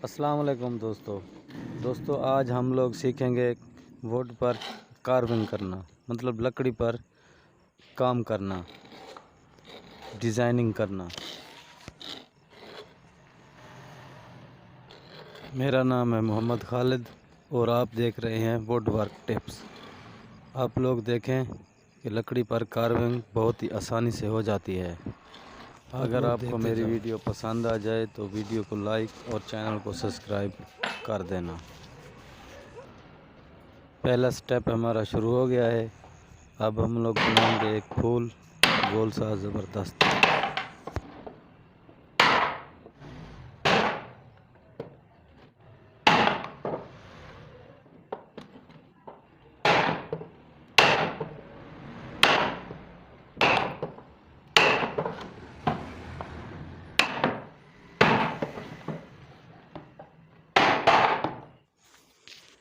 अस्सलाम वालेकुम दोस्तों आज हम लोग सीखेंगे वुड पर कार्विंग करना, मतलब लकड़ी पर काम करना, डिज़ाइनिंग करना। मेरा नाम है मोहम्मद खालिद और आप देख रहे हैं वुड वर्क टिप्स। आप लोग देखें कि लकड़ी पर कार्विंग बहुत ही आसानी से हो जाती है। अगर आपको मेरी वीडियो पसंद आ जाए तो वीडियो को लाइक और चैनल को सब्सक्राइब कर देना। पहला स्टेप हमारा शुरू हो गया है। अब हम लोग बनाएंगे एक फूल गोल सा ज़बरदस्त।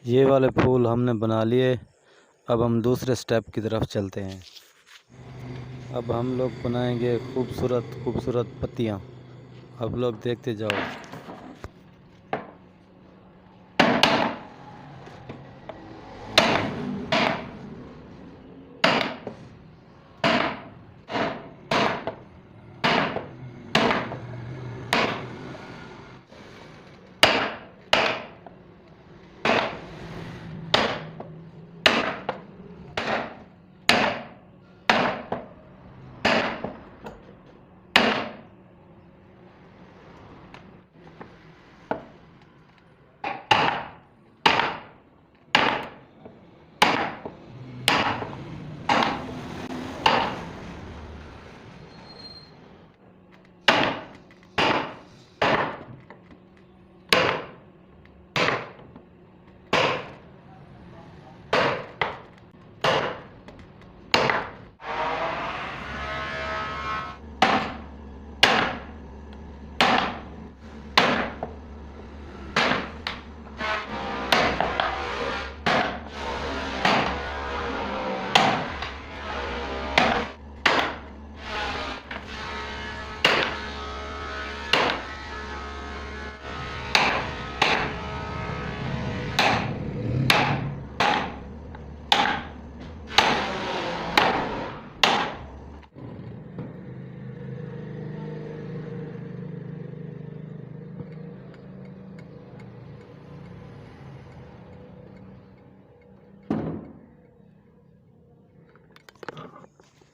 ये वाले फूल हमने बना लिए। अब हम दूसरे स्टेप की तरफ चलते हैं। अब हम लोग बनाएंगे खूबसूरत पत्तियाँ। अब लोग देखते जाओ।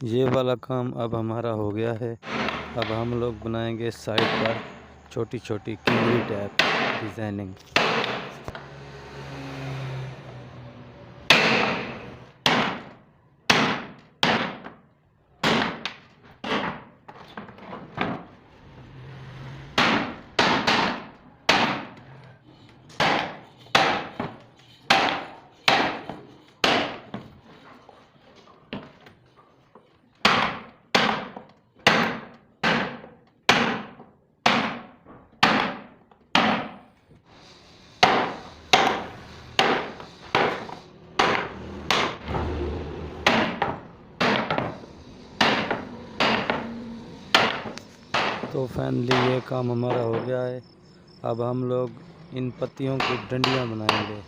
ये वाला काम अब हमारा हो गया है। अब हम लोग बनाएंगे साइड पर छोटी छोटी किंगरी टैप डिज़ाइनिंग। तो फाइनली ये काम हमारा हो गया है। अब हम लोग इन पत्तियों की डंडियाँ बनाएंगे।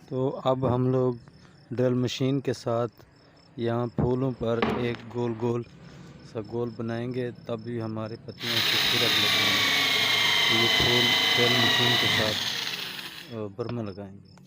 तो अब हम लोग ड्रिल मशीन के साथ यहाँ फूलों पर एक गोल गोल सा गोल बनाएंगे, तभी हमारे पत्तियाँ खूबसूरत लगेंगी। ये फूल ड्रिल मशीन के साथ बर्मा लगाएंगे।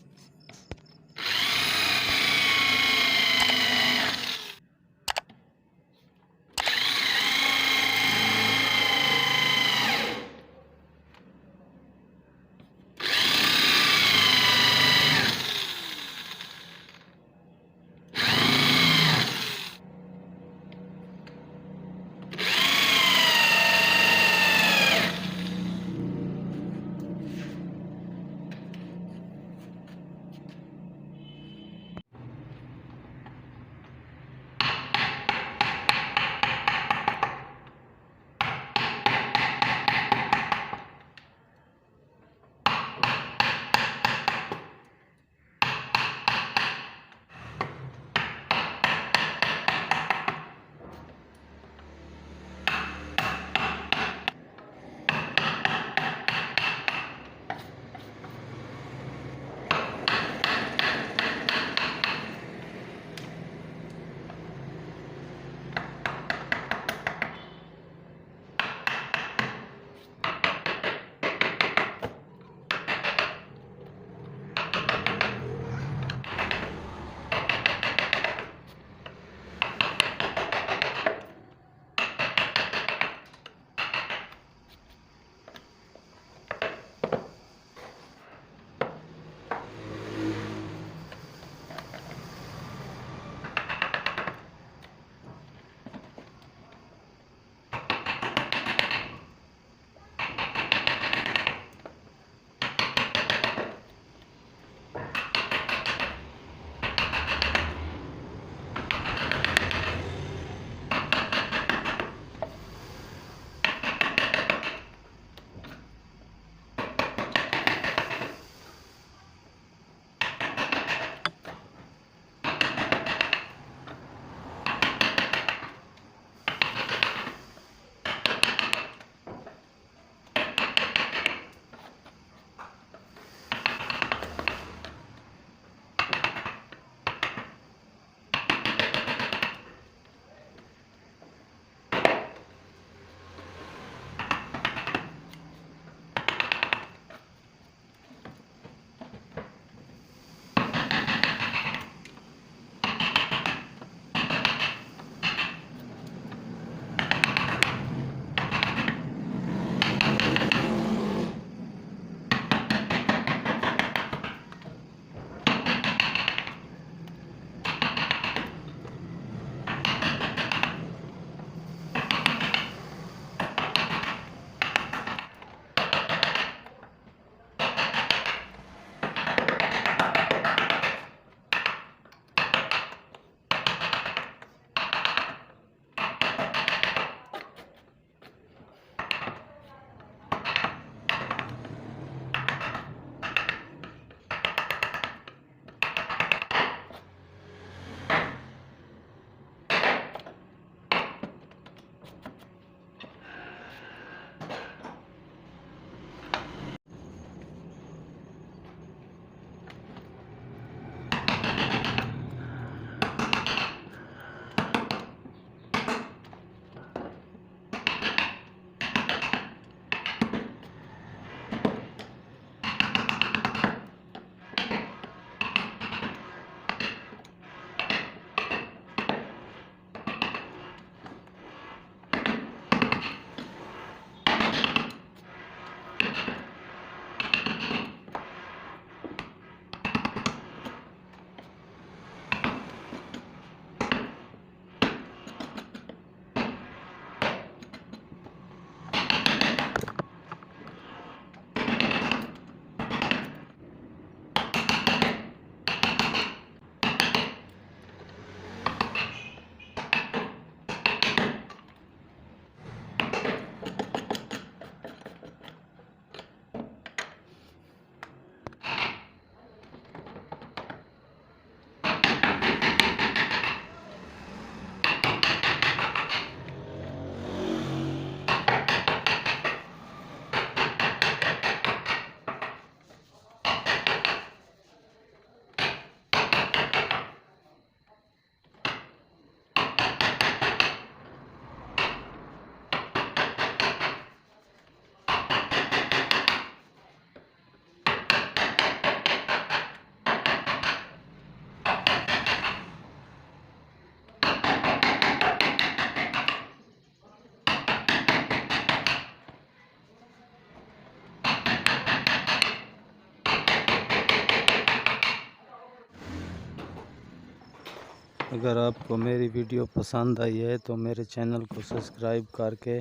अगर आपको मेरी वीडियो पसंद आई है तो मेरे चैनल को सब्सक्राइब करके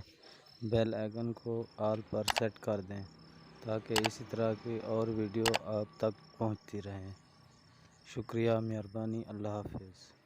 बेल आइकन को ऑल पर सेट कर दें ताकि इसी तरह की और वीडियो आप तक पहुंचती रहें। शुक्रिया, मेहरबानी, अल्लाह हाफिज़।